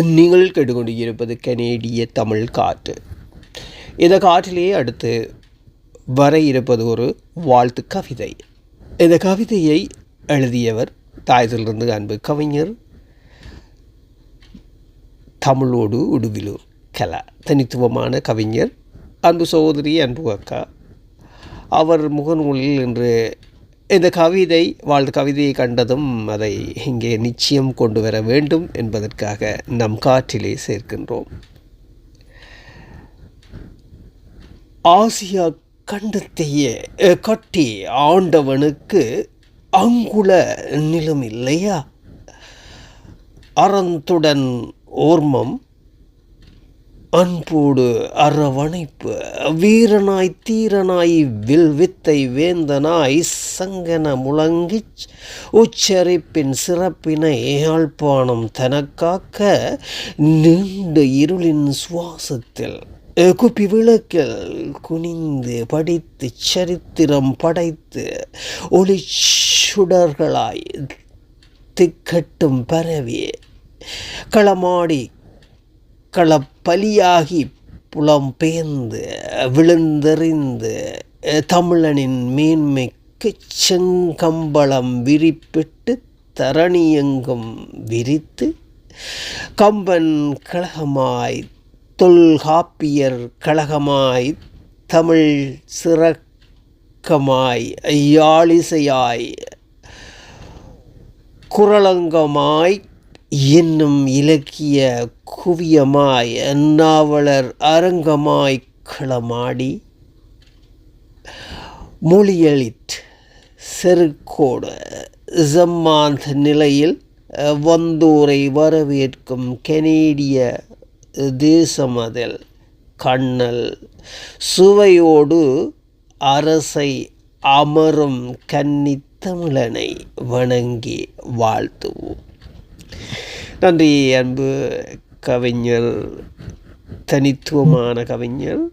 நீங்கள் கேட்டுக்கொண்டிருப்பது கனேடிய தமிழ் காற்று. இந்த காற்றிலேயே அடுத்து வர இருப்பது ஒரு வாழ்த்து கவிதை. இந்த கவிதையை எழுதியவர் தாயத்திலிருந்து அன்பு கவிஞர் தமிழோடு உடுவிலூர் கலா. தனித்துவமான கவிஞர் அன்பு சகோதரி அன்பு அக்கா. அவர் முகநூலில் இன்று இந்த கவிதை வாழ்த்து கவிதையை கண்டதும் அதை இங்கே நிச்சயம் கொண்டு வர வேண்டும் என்பதற்காக நம் காற்றிலே சேர்க்கின்றோம். ஆசியா கண்டத்தையே கட்டி ஆண்டவனுக்கு அங்குல நிலம் இல்லையா? அறந்துடன் ஓர்மம் அன்போடு அரவணைப்பு வீரனாய் தீரனாய் வில்வித்தை வேந்தனாய் சங்கன முழங்கிச் உச்சரிப்பின் சிறப்பினை யாழ்ப்பாணம் தனக்காக்க நீண்ட இருளின் சுவாசத்தில் குப்பி விளக்கில் குனிந்து படித்து சரித்திரம் படைத்து ஒளி சுடர்களாய் திக்கட்டும் பரவி களமாடி களப்பலியாகி புலம்பெயர்ந்து விழுந்தறிந்து தமிழனின் மேன்மைக்கு செங்கம்பளம் விரிப்பிட்டு தரணியெங்கும் விரித்து கம்பன் கழகமாய் தொல்காப்பியர் கழகமாய் தமிழ் சிறக்கமாய் யாழிசையாய் குரலங்கமாய் என்னும் இலக்கிய குவியமாய் நாவலர் அரங்கமாய் களமாடி மொழியளித் செருக்கோடு ஜம்மாந்த் நிலையில் வந்தோரை வரவேற்கும் கனேடிய தேசமதில் கண்ணல் சுவையோடு அரசை அமரும் கன்னித் தமிழனை வணங்கி வாழ்த்துவோம். நன்றி அன்பு கவிஞர், தனித்துவமான கவிஞர்